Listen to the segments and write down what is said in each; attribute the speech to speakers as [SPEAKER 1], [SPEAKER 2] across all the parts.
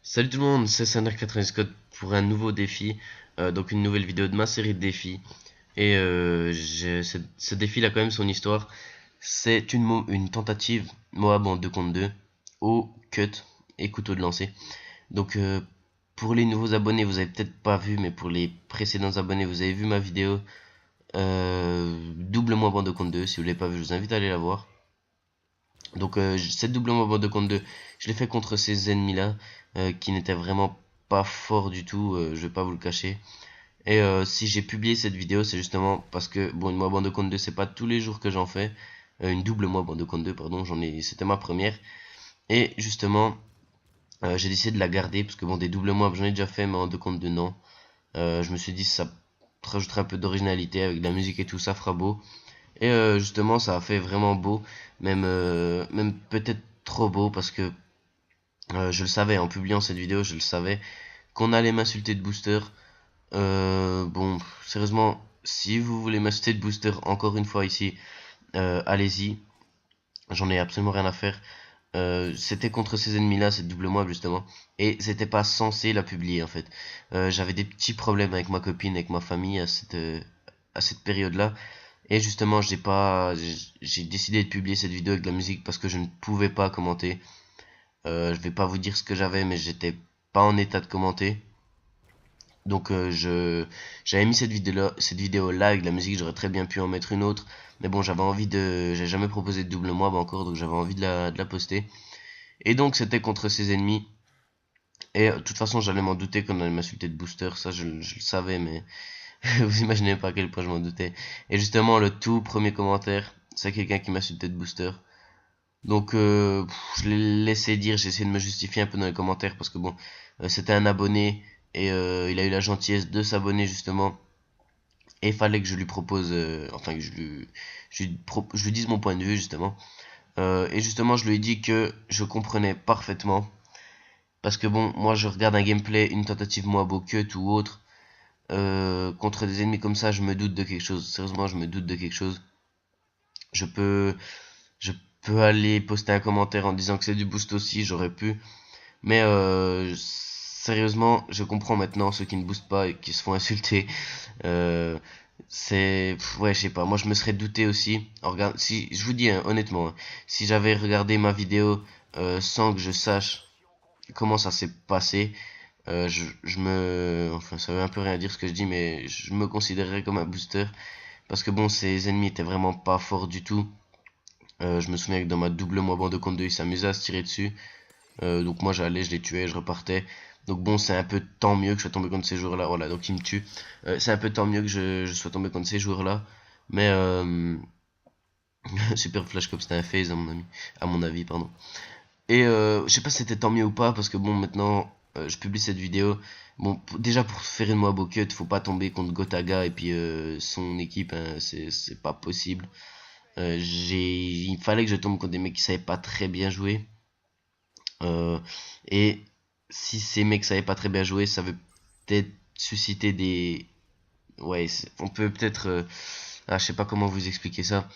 [SPEAKER 1] Salut tout le monde, c'est Sander90 Code pour un nouveau défi, donc une nouvelle vidéo de ma série de défis. Et ce défi là quand même son histoire, c'est une tentative Moab en 2 contre 2 au cut et couteau de lancer. Donc pour les nouveaux abonnés vous avez peut-être pas vu, mais pour les précédents abonnés vous avez vu ma vidéo double Moab en 2 contre 2. Si vous l'avez pas vu, je vous invite à aller la voir. Donc cette double Moab en 2 contre 2, je l'ai fait contre ces ennemis là qui n'étaient vraiment pas forts du tout, je vais pas vous le cacher. Et si j'ai publié cette vidéo, c'est justement parce que bon, une Moab en 2 contre 2 c'est pas tous les jours que j'en fais, une double Moab en 2 contre 2 pardon, c'était ma première. Et justement j'ai décidé de la garder parce que bon, des doubles Moab j'en ai déjà fait, mais en 2 contre 2 non. Je me suis dit ça rajouterait un peu d'originalité avec de la musique et tout, ça fera beau. Et justement ça a fait vraiment beau, même peut-être trop beau, parce que je le savais en publiant cette vidéo, je le savais qu'on allait m'insulter de booster. Bon, sérieusement, si vous voulez m'insulter de booster encore une fois ici, allez-y, j'en ai absolument rien à faire. C'était contre ces ennemis là, cette double Moab justement, et c'était pas censé la publier en fait. J'avais des petits problèmes avec ma copine, avec ma famille à cette période là, et justement j'ai décidé de publier cette vidéo avec de la musique parce que je ne pouvais pas commenter. Je vais pas vous dire ce que j'avais, mais j'étais pas en état de commenter. Donc j'avais mis cette vidéo là avec de la musique, j'aurais très bien pu en mettre une autre, mais bon, j'ai jamais proposé de double Moab encore, donc j'avais envie de la poster. Et donc c'était contre ces ennemis, et de toute façon j'allais m'en douter qu'on allait m'insulter de booster, ça je le savais, mais vous imaginez pas à quel point je m'en doutais. Et justement le tout premier commentaire, c'est quelqu'un qui m'insultait de booster. Donc je l'ai laissé dire, j'ai essayé de me justifier un peu dans les commentaires parce que bon, c'était un abonné et il a eu la gentillesse de s'abonner justement, et il fallait que je lui propose, enfin que je lui dise mon point de vue justement. Et justement je lui ai dit que je comprenais parfaitement, parce que bon, moi je regarde un gameplay, une tentative Moab au cut ou autre, contre des ennemis comme ça, je me doute de quelque chose, sérieusement je me doute de quelque chose. Je peux Je peux aller poster un commentaire en disant que c'est du boost aussi, j'aurais pu. Mais sérieusement, je comprends maintenant ceux qui ne boostent pas et qui se font insulter. Ouais, je sais pas, moi je me serais douté aussi. Regarde, si je vous dis hein, honnêtement, hein, si j'avais regardé ma vidéo sans que je sache comment ça s'est passé, enfin ça veut un peu rien dire ce que je dis, mais je me considérerais comme un booster, parce que bon, ces ennemis étaient vraiment pas forts du tout. Je me souviens que dans ma double Moab en 2 contre 2, ils s'amusaient à se tirer dessus. Donc moi j'allais, je les tuais, je repartais. Donc bon, c'est un peu tant mieux que je sois tombé contre ces joueurs-là. Voilà, donc ils me tuent. C'est un peu tant mieux que je sois tombé contre ces joueurs-là. Mais Super Flash Cop, c'était un phase à mon avis, pardon. Et je sais pas si c'était tant mieux ou pas, parce que bon, maintenant je publie cette vidéo. Bon, déjà pour faire une Moab au cut, faut pas tomber contre Gotaga et puis son équipe, hein, c'est pas possible. Il fallait que je tombe contre des mecs qui savaient pas très bien jouer. Et si ces mecs savaient pas très bien jouer, ça veut peut-être susciter des... Ouais, on peut peut-être... je sais pas comment vous expliquer ça.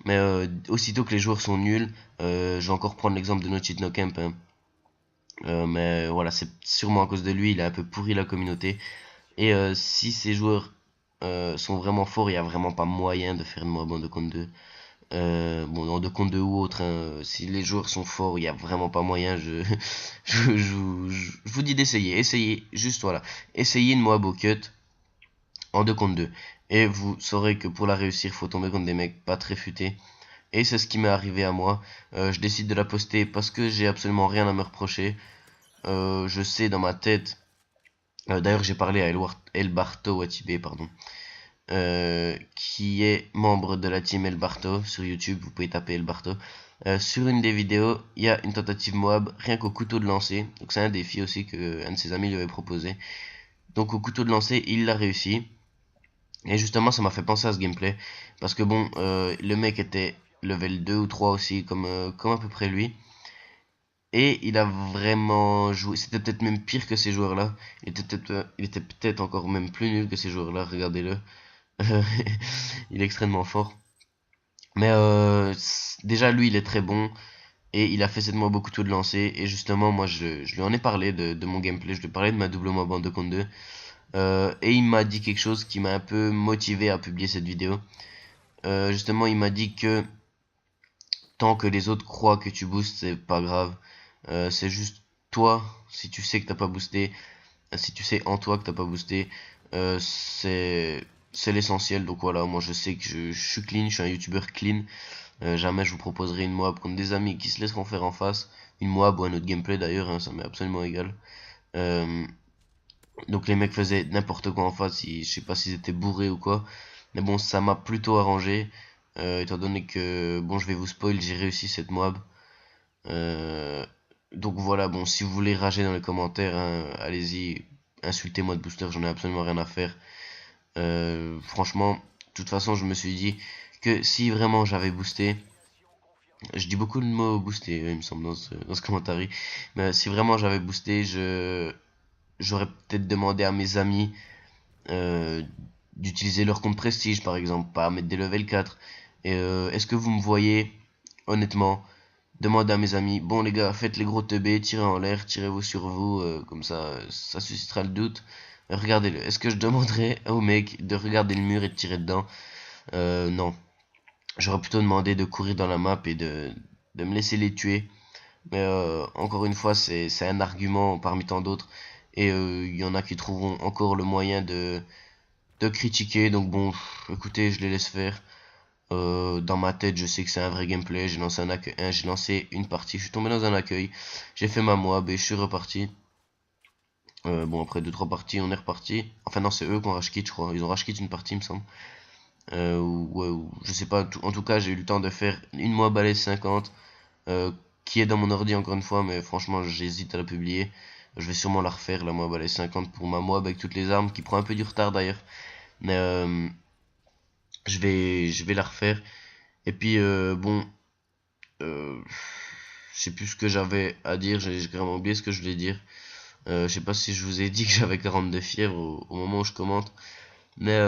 [SPEAKER 1] Mais aussitôt que les joueurs sont nuls, je vais encore prendre l'exemple de No Cheat No Camp. Hein. Mais voilà, c'est sûrement à cause de lui, il a un peu pourri la communauté. Et si ces joueurs sont vraiment forts, il n'y a vraiment pas moyen de faire une Moab en 2 contre 2. Bon, en 2 contre 2 ou autre, hein, si les joueurs sont forts, il n'y a vraiment pas moyen. Je vous dis d'essayer. Essayez, juste voilà. Essayez une Moab au cut en 2 contre 2. Et vous saurez que pour la réussir, il faut tomber contre des mecs pas très futés. Et c'est ce qui m'est arrivé à moi. Je décide de la poster parce que j'ai absolument rien à me reprocher. Je sais dans ma tête. D'ailleurs, j'ai parlé à Elbarto Watibé, pardon. Qui est membre de la team Elbarto sur YouTube, vous pouvez taper Elbarto. Sur une des vidéos, il y a une tentative Moab rien qu'au couteau de lancer. Donc c'est un défi aussi que un de ses amis lui avait proposé. Donc au couteau de lancer, il l'a réussi. Et justement, ça m'a fait penser à ce gameplay, parce que bon, le mec était level 2 ou 3 aussi, comme à peu près lui. Et il a vraiment joué. C'était peut-être même pire que ces joueurs-là. Il était peut-être encore même plus nul que ces joueurs-là. Regardez-le. Il est extrêmement fort. Mais déjà, lui, il est très bon. Et il a fait cette mob beaucoup tout de lancer. Et justement, moi, je lui en ai parlé de mon gameplay. Je lui ai parlé de ma double mob en 2 contre 2. Et il m'a dit quelque chose qui m'a un peu motivé à publier cette vidéo. Justement, il m'a dit que tant que les autres croient que tu boostes, c'est pas grave. C'est juste toi, si tu sais que t'as pas boosté, si tu sais en toi que t'as pas boosté, c'est l'essentiel. Donc voilà, moi je sais que je suis clean, je suis un youtubeur clean. Jamais je vous proposerai une moab contre des amis qui se laisseront faire en face. Une moab ou un autre gameplay d'ailleurs, hein, ça m'est absolument égal. Euh, donc les mecs faisaient n'importe quoi en face, je sais pas s'ils étaient bourrés ou quoi. Mais bon, ça m'a plutôt arrangé. Étant donné que, bon, je vais vous spoil, j'ai réussi cette moab. Euh, donc voilà, bon, si vous voulez rager dans les commentaires, hein, allez-y, insultez-moi de booster, j'en ai absolument rien à faire. Franchement, de toute façon, je me suis dit que si vraiment j'avais boosté, je dis beaucoup de mots boosté, il me semble, dans ce commentaire, mais si vraiment j'avais boosté, j'aurais peut-être demandé à mes amis euh, d'utiliser leur compte prestige, par exemple, pas mettre des level 4. Et est-ce que vous me voyez, honnêtement, demande à mes amis, bon les gars, faites les gros teubés, tirez en l'air, tirez-vous sur vous, comme ça suscitera le doute. Regardez-le. Est-ce que je demanderais au mec de regarder le mur et de tirer dedans? Non. J'aurais plutôt demandé de courir dans la map et de me laisser les tuer. Mais encore une fois, c'est un argument parmi tant d'autres. Et il y en a qui trouveront encore le moyen de critiquer. Donc bon, écoutez, je les laisse faire. Dans ma tête, je sais que c'est un vrai gameplay. J'ai lancé une partie, je suis tombé dans un accueil, j'ai fait ma moab et je suis reparti. Bon, après deux trois parties, on est reparti. Enfin non, c'est eux qui ont rush quit, je crois. Ils ont rush quit une partie, il me semble. Je sais pas. En tout cas, j'ai eu le temps de faire une moab à l'aise 50, qui est dans mon ordi encore une fois, mais franchement, j'hésite à la publier. Je vais sûrement la refaire, la moab à l'aise 50 pour ma moab avec toutes les armes, qui prend un peu du retard d'ailleurs. Mais je vais la refaire. Et puis bon, euh, je sais plus ce que j'avais à dire, j'ai vraiment oublié ce que je voulais dire. Je sais pas si je vous ai dit que j'avais 42 fièvre au moment où je commente, mais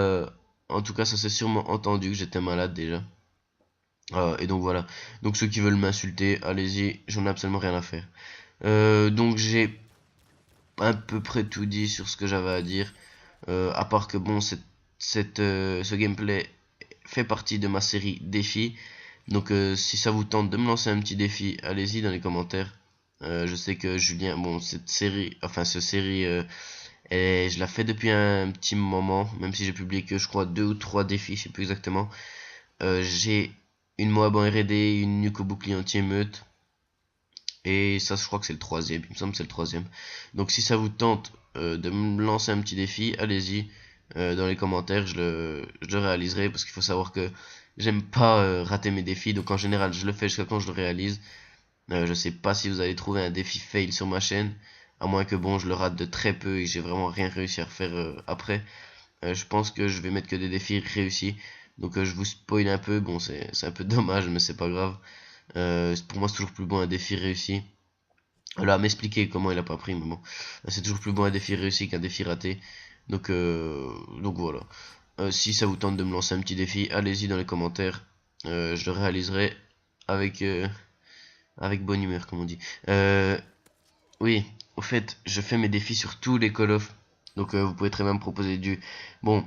[SPEAKER 1] en tout cas ça s'est sûrement entendu que j'étais malade déjà. Et donc voilà. Donc ceux qui veulent m'insulter, allez-y, j'en ai absolument rien à faire. Donc j'ai à peu près tout dit sur ce que j'avais à dire. À part que bon, ce gameplay fait partie de ma série défi. Donc si ça vous tente de me lancer un petit défi, allez-y dans les commentaires. Je sais que Julien, bon, cette série, je la fais depuis un petit moment, même si j'ai publié que je crois deux ou trois défis, je sais plus exactement. J'ai une Moab en R&D, une nuque au bouclier anti-émeute, et ça je crois que c'est le troisième, il me semble que c'est le troisième. Donc si ça vous tente de me lancer un petit défi, allez-y dans les commentaires, je le réaliserai, parce qu'il faut savoir que j'aime pas rater mes défis, donc en général je le fais jusqu'à quand je le réalise. Je sais pas si vous allez trouver un défi fail sur ma chaîne, à moins que bon je le rate de très peu et que j'ai vraiment rien réussi à refaire après. Je pense que je vais mettre que des défis réussis, donc je vous spoil un peu, bon c'est un peu dommage mais c'est pas grave. Pour moi c'est toujours plus bon un défi réussi. Là, à m'expliquer comment il a pas pris, mais bon, c'est toujours plus bon un défi réussi qu'un défi raté. Donc voilà. Si ça vous tente de me lancer un petit défi, allez-y dans les commentaires. Je le réaliserai avec avec bonne humeur, comme on dit. Oui, au fait, je fais mes défis sur tous les Call of. Donc vous pouvez très bien me proposer du... Bon,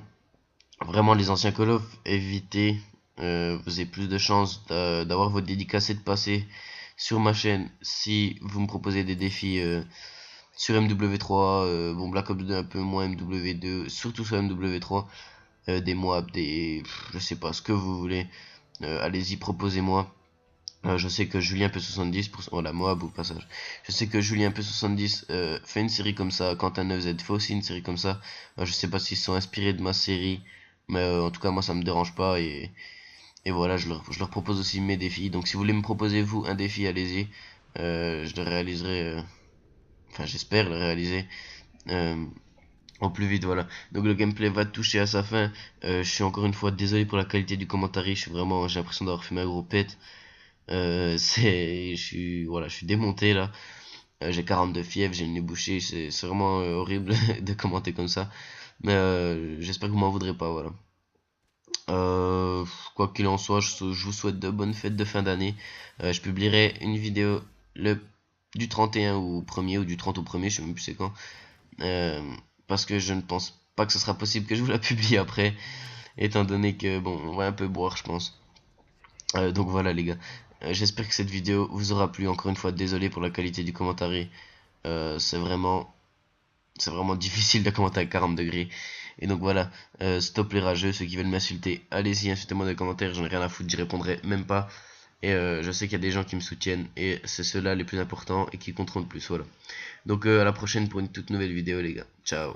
[SPEAKER 1] vraiment les anciens Call of, évitez. Vous avez plus de chances d'avoir votre dédicacé de passer sur ma chaîne si vous me proposez des défis sur MW3, bon Black Ops 2 un peu moins, MW2, surtout sur MW3, des Moab, je sais pas ce que vous voulez, allez-y proposez-moi. Je sais que Julien P70 voilà Moab au passage. Je sais que Julien P70 fait une série comme ça, Quentin 9Z fait aussi une série comme ça. Je sais pas s'ils sont inspirés de ma série, mais en tout cas moi ça me dérange pas et voilà je leur propose aussi mes défis. Donc si vous voulez me proposer vous un défi, allez-y, je le réaliserai. Enfin j'espère le réaliser au plus vite, voilà. Donc le gameplay va toucher à sa fin. Je suis encore une fois désolé pour la qualité du commentaire, j'ai l'impression d'avoir fait ma gros pet. Voilà, je suis démonté là. J'ai 42 fièvre, j'ai le nez bouché, c'est vraiment horrible de commenter comme ça. Mais j'espère que vous m'en voudrez pas, voilà. Euh, Quoi qu'il en soit, je vous souhaite de bonnes fêtes de fin d'année. Je publierai une vidéo le, du 31 au 1er ou du 30 au 1er, je sais même plus c'est quand. Euh, Parce que je ne pense pas que ce sera possible que je vous la publie après, étant donné que, bon, on va un peu boire, je pense. Donc voilà les gars. J'espère que cette vidéo vous aura plu. Encore une fois, désolé pour la qualité du commentaire. Euh, c'est vraiment, c'est vraiment difficile de commenter à 40 degrés. Et donc voilà, stop les rageux, ceux qui veulent m'insulter, allez-y, insultez-moi dans les commentaires, j'en ai rien à foutre, j'y répondrai même pas. Et je sais qu'il y a des gens qui me soutiennent, et c'est ceux-là les plus importants et qui compteront le plus, voilà. Donc à la prochaine pour une toute nouvelle vidéo les gars, ciao.